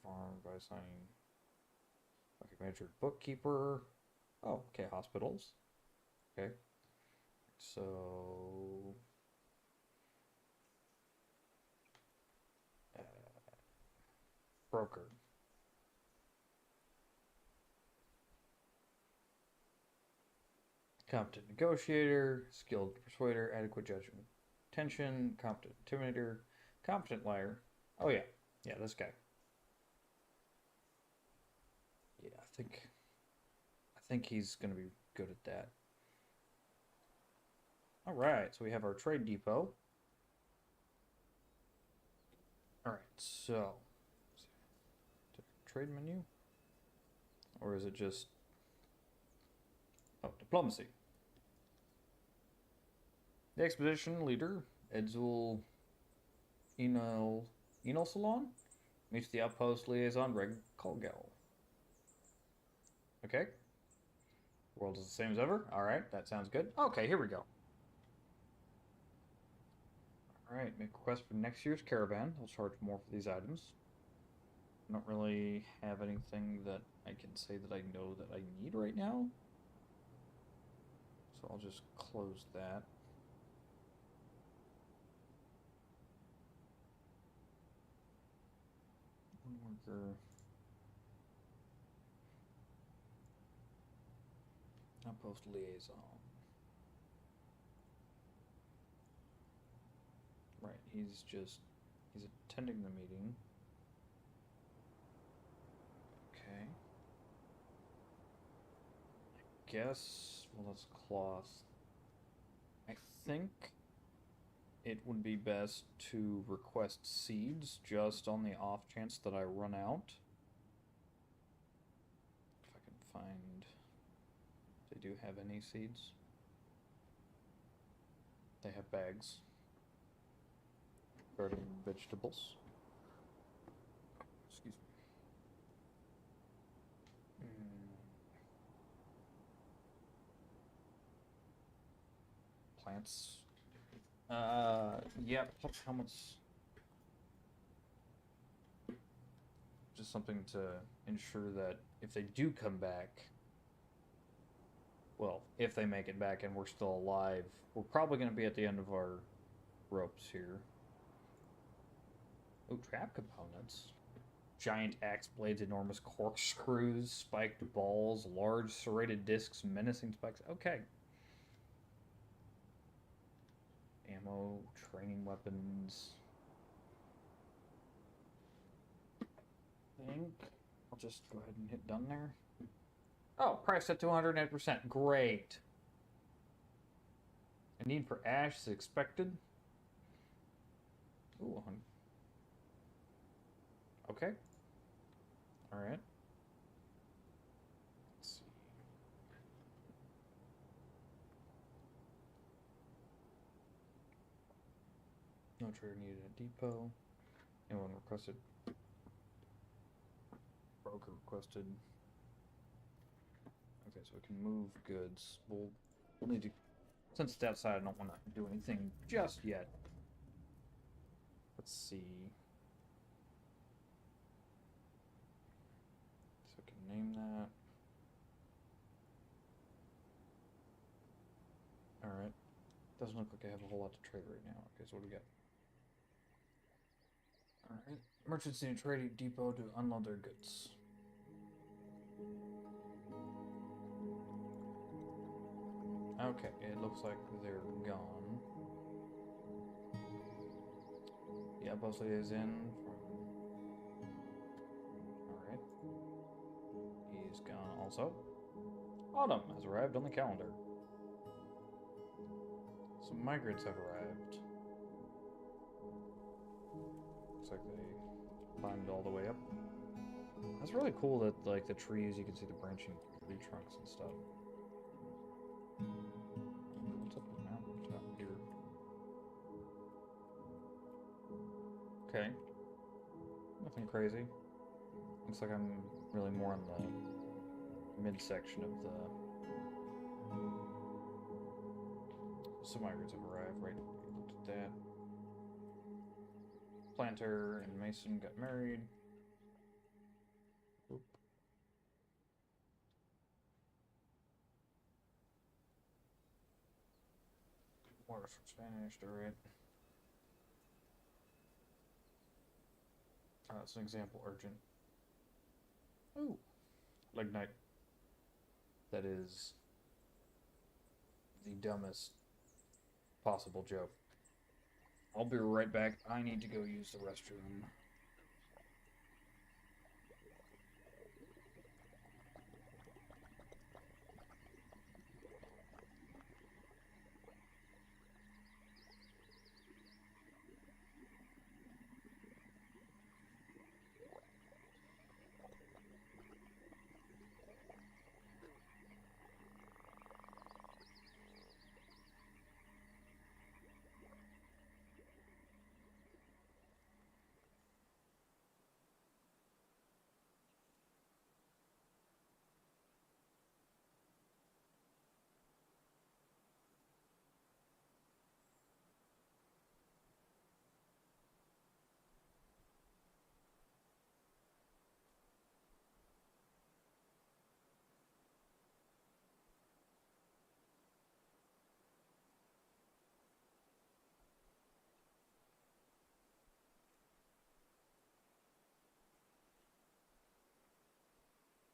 farm by assigning. Okay, manager, bookkeeper. Oh, okay, hospitals. Okay. So. Broker. Competent negotiator, skilled persuader, adequate judgment, tension, competent intimidator, competent liar. Oh yeah, yeah, this guy. Yeah, I think he's gonna be good at that. All right, so we have our trade depot. All right, so trade menu, or is it just diplomacy? The expedition leader, Edzul Enel Salon, meets the outpost liaison Reg Colgal. Okay. World is the same as ever. Alright, that sounds good. Okay, here we go. Alright, make request for next year's caravan. They'll charge more for these items. I don't really have anything that I can say that I know that I need right now. So I'll just close that. One worker. Outpost liaison. Right, he's attending the meeting. Okay. I guess, well, that's cloth. I think it would be best to request seeds just on the off chance that I run out. If I can find... They do have any seeds? They have bags. Garden vegetables. Excuse me. Plants. Yeah, how much? Just something to ensure that if they do come back, well, if they make it back and we're still alive, we're probably going to be at the end of our ropes here. Oh, trap components. Giant axe blades, enormous corkscrews, spiked balls, large serrated discs, menacing spikes. Okay. Ammo, training weapons. I think I'll just go ahead and hit done there. Oh, price at 208%. Great. A need for ash is expected. Ooh, okay. Alright. Let's see. No trader needed at depot. Anyone requested? Broker requested. Okay, so we can move goods. We'll need to... Since it's outside, I don't want to do anything just yet. Let's see. So I can name that. Alright. Doesn't look like I have a whole lot to trade right now. Okay, so what do we got? Alright. Merchants need a trading depot to unload their goods. Okay, it looks like they're gone. Yeah, Busley is in from... Alright. He's gone also. Autumn has arrived on the calendar. Some migrants have arrived. Looks like they climbed all the way up. That's really cool that, like, the trees, you can see the branching tree trunks and stuff. What's up the mountain top here? Okay. Nothing crazy. Looks like I'm really more on the midsection of the... Some migrants have arrived, right? Looked at that. Planter and Mason got married. Oop. Words from Spanish, alright. That's an example, urgent. Ooh. Lignite. That is the dumbest possible joke. I'll be right back. I need to go use the restroom.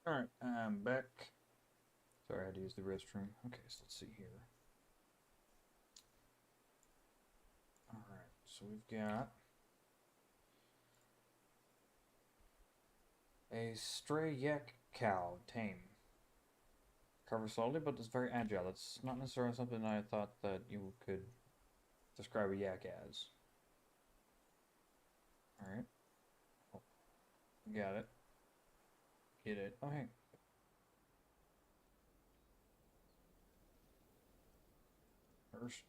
Alright, I'm back. Sorry, I had to use the restroom. Okay, so let's see here. Alright, so we've got a stray yak cow, tame. Covers slowly, but is very agile. That's not necessarily something I thought that you could describe a yak as. Alright. Oh, got it. Get it. Oh, hey. First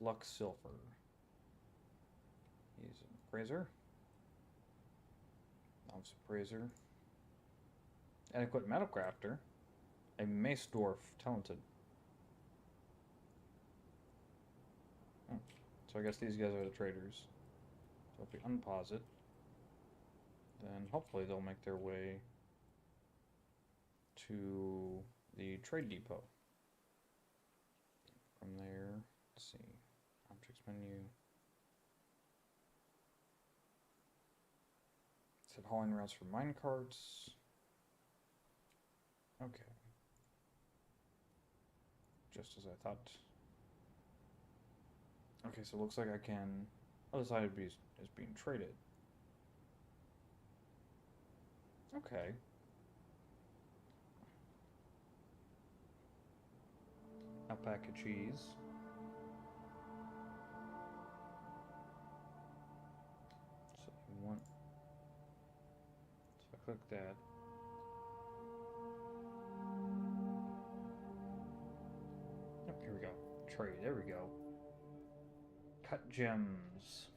Luck Silver. He's an appraiser. Novice appraiser. Adequate metal crafter. A mace dwarf, talented. Oh, so I guess these guys are the traders. So if we unpause it, then hopefully they'll make their way to the trade depot. From there, let's see, objects menu. It said hauling routes for mine carts. Okay. Just as I thought. Okay, so it looks like I can... Other side is being traded. Okay. Alpaca cheese. So you want... So I click that. Oh, here we go. Trade, there we go. Cut gems.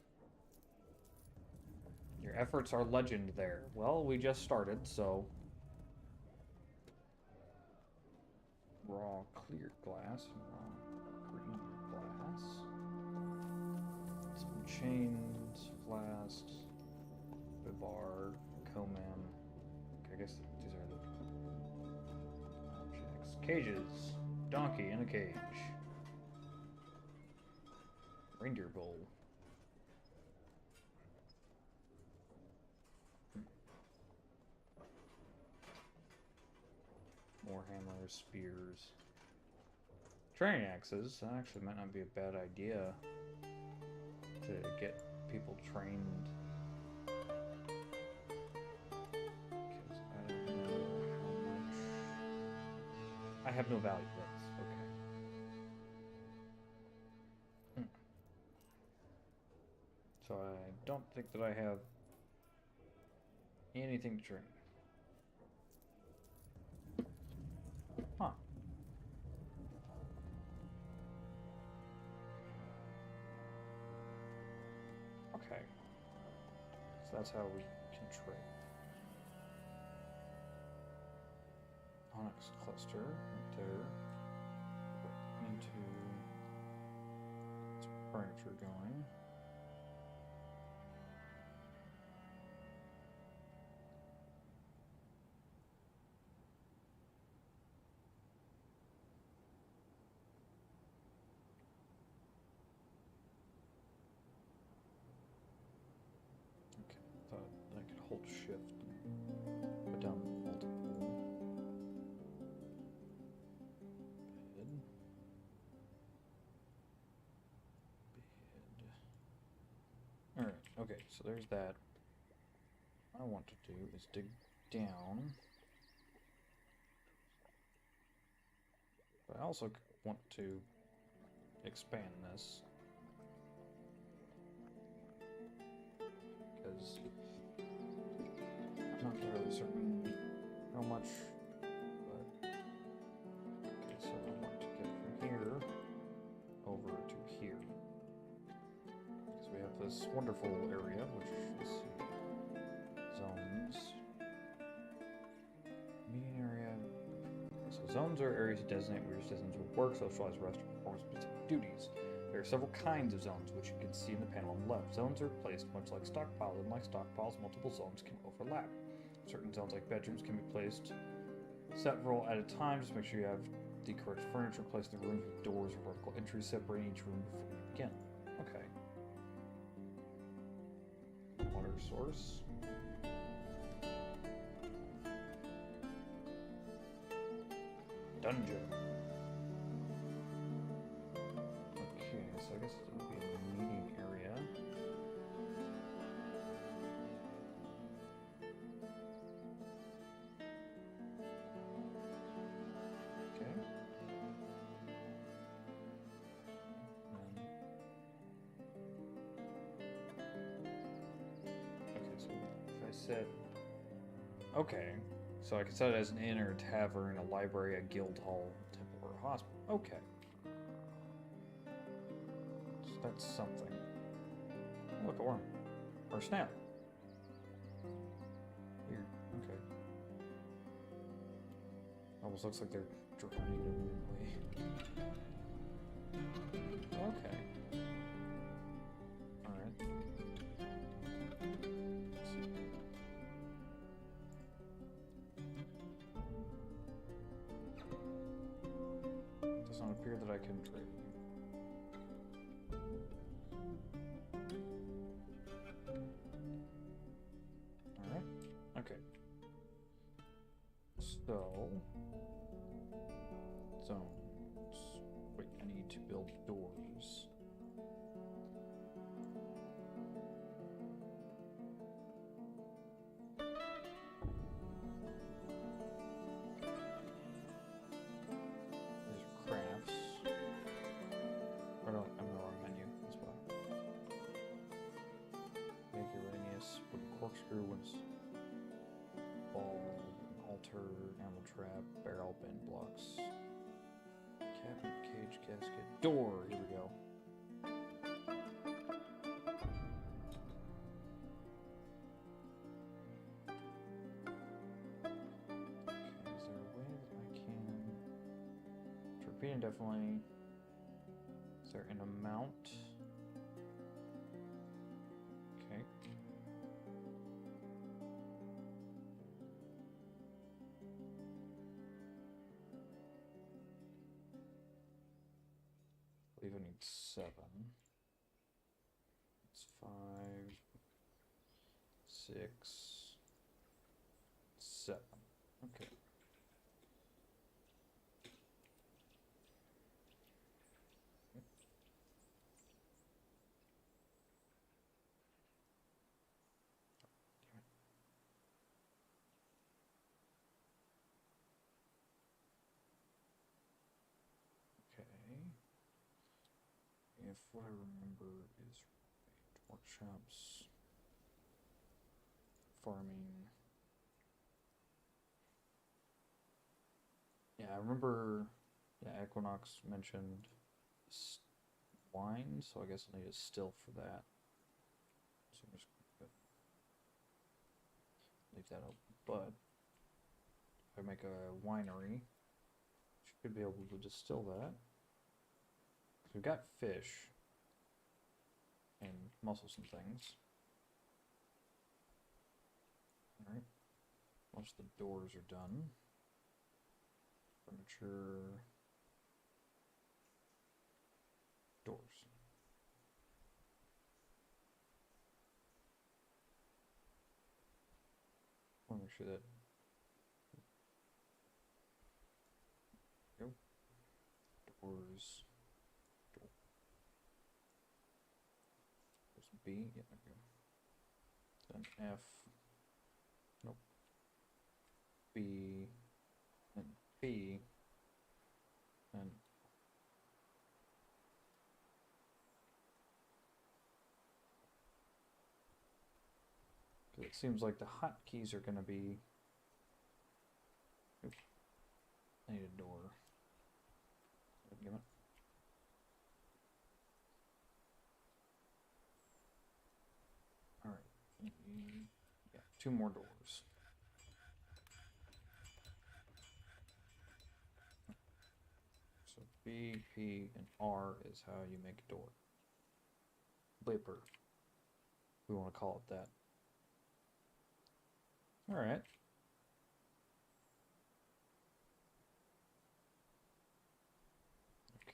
Your efforts are legend there. Well, we just started, so... Raw clear glass. Raw green glass. Some chains, flasks, bibar, coman. Okay, I guess these are the objects. Cages. Donkey in a cage. Reindeer bowl. More hammers, spears. training axes. That actually might not be a bad idea to get people trained. Because I don't know how much. I have no value for this. Okay. So I don't think that I have anything to train. Huh. Okay. So that's how we can trade. Onyx cluster right there. Into furniture going. Okay, thought I could hold shift and put down multiple bed. Alright, okay, so there's that. What I want to do is dig down. But I also want to expand this. Because I'm not really certain how much, but okay, so I want to get from here over to here. Because we have this wonderful area, which is zones. Meeting area. So zones are areas to designate where your citizens will work, socialize, rest, or perform specific duties. There are several kinds of zones, which you can see in the panel on the left. Zones are placed much like stockpiles, and like stockpiles, multiple zones can overlap. Certain zones, like bedrooms, can be placed several at a time. Just make sure you have the correct furniture placed in the rooms with doors or vertical entries separating each room before you begin. Okay. Water source. Dungeon. Okay, so I guess it would be a meeting area. Okay. Okay, so if I said... Okay, so I could set it as an inn or a tavern, a library, a guild hall, temple, or a hospital. Okay. So that's something. Oh, look, a worm. Or a snail. Weird. Okay. Almost looks like they're drowning immediately. Okay. Alright. Does not appear that I can trade you. Alright. Okay. So... zones. Wait, I need to build doors. These are crafts. Or no, I'm in the wrong menu. That's why. Make Uranius with a corkscrew, once ball, altar, animal trap, barrel, bin blocks. Cabinet, cage, casket, door. Here we go. Okay, is there a way that I can... Torpedo definitely... Is there an amount? Okay. I believe I need 7. It's 5, 6, 7. Okay. if what I remember is workshops, farming. Yeah, I remember. Yeah, Equinox mentioned wine, so I guess I'll need a still for that. So I'm just gonna leave that open. But if I make a winery, should be able to distill that. So we've got fish and also some things. All right. Once the doors are done, furniture, doors. I want to make sure that. Go. Doors. Door. There's B. Yeah, okay. Then F. Nope. B. And P. And it seems like the hotkeys are going to be. Oops. I need a door. Give it. All right. Yeah, 2 more doors. So B, P, and R is how you make a door. Blipper. We want to call it that. All right.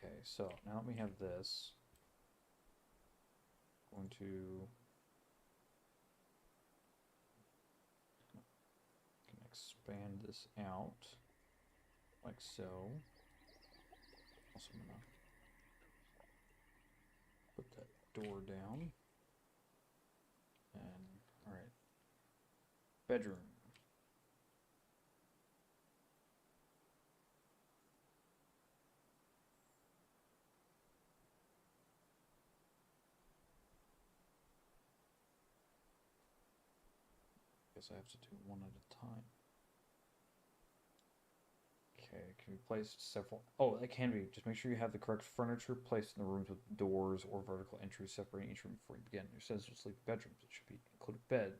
Okay, so now that we have this, I'm going to expand this out like so. Also, I'm gonna put that door down. And all right, bedroom. Guess I have to do one at a time. Okay, can be placed several. Oh, it can be. Just make sure you have the correct furniture placed in the rooms with doors or vertical entries separating each room before you begin. Your says sleep bedrooms. It should be included bed.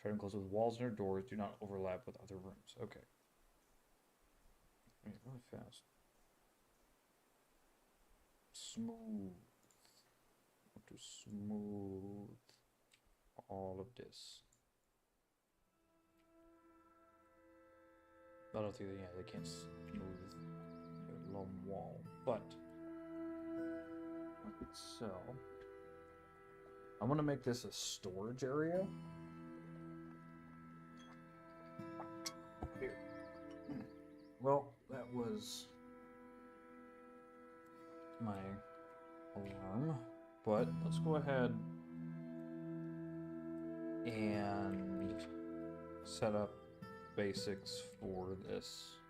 Try to enclose with walls near doors. Do not overlap with other rooms. Okay. Wait, really fast. Smooth. To smooth all of this. I don't think yeah, they can't smooth a long wall, but so I'm gonna make this a storage area. Here. Well, that was my alarm, but let's go ahead and set up basics for this.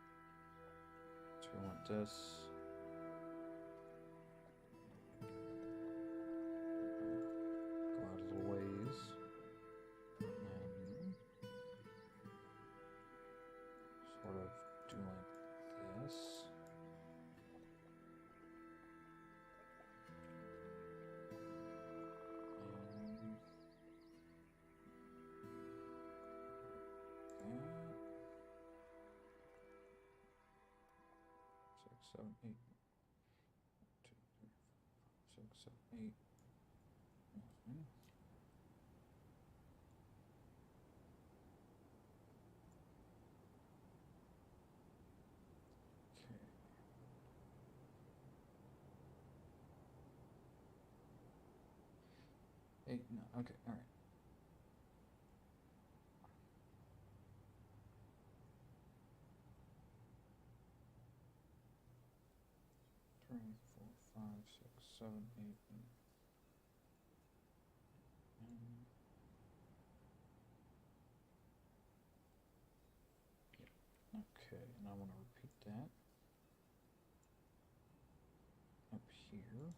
So we want this. Go out a little ways. And sort of do like this. And 7, 8. 2, 3, 4, 5, 6, 7, 8. Okay. Eight, no, okay, all right. Three, 4, 5, 6, 7, 8. Okay, and I want to repeat that up here.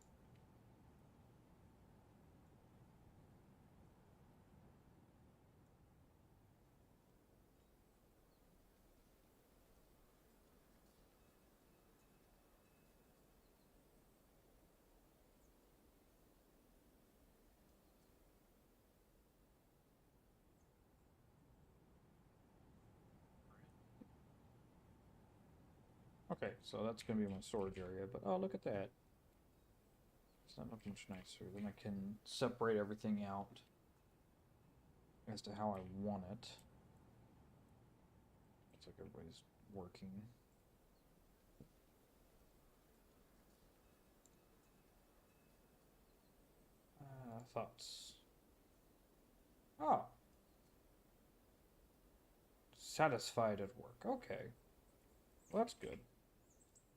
Okay, so that's gonna be my storage area, but oh, look at that. It's not much nicer. Then I can separate everything out as to how I want it. Looks like everybody's working. Thoughts. Oh. Satisfied at work. Okay. Well, that's good.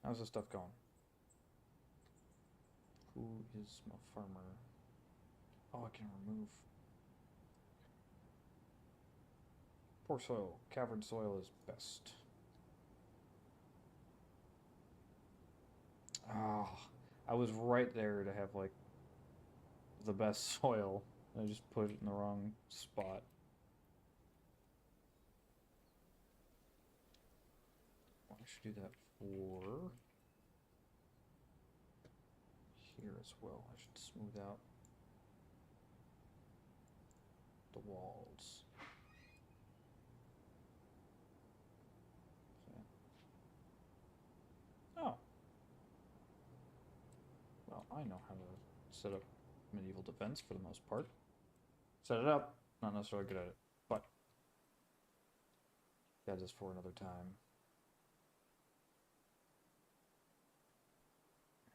How's this stuff going? Who is my farmer? Oh, I can remove. Poor soil. Cavern soil is best. Ah, I was right there to have, like, the best soil. I just put it in the wrong spot. Well, I should do that for here as well. I should smooth out the walls. So, oh. Well, I know how to set up medieval defense for the most part. Set it up, not necessarily good at it, but that is for another time.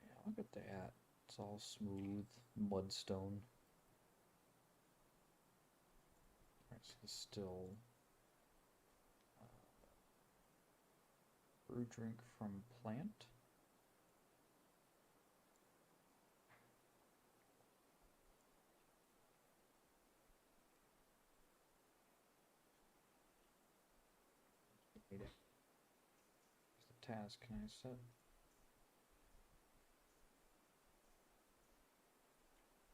Yeah, look at that. It's all smooth mudstone. Alright, so this is still brew drink from plant. Wait, where's the task? Can I set?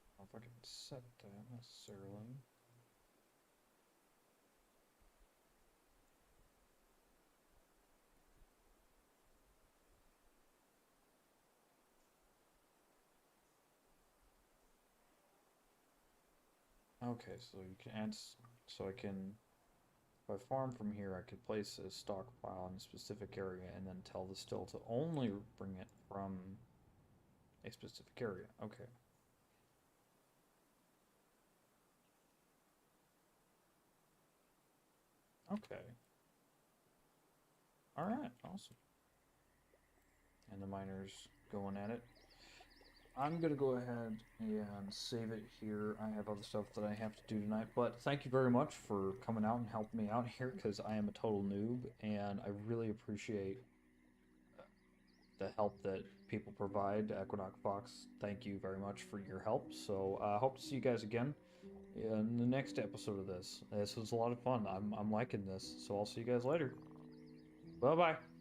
I don't know if I can set that necessarily. Okay, so you can add, so I can, if I farm from here, I could place a stockpile in a specific area and then tell the still to only bring it from a specific area. Okay. Okay. Alright, awesome. And the miner's going at it. I'm gonna go ahead and save it here. I have other stuff that I have to do tonight, but thank you very much for coming out and helping me out here because I am a total noob and I really appreciate the help that people provide. Equinox Fox, thank you very much for your help. So I hope to see you guys again in the next episode of this. This was a lot of fun. I'm liking this, so I'll see you guys later. Bye bye.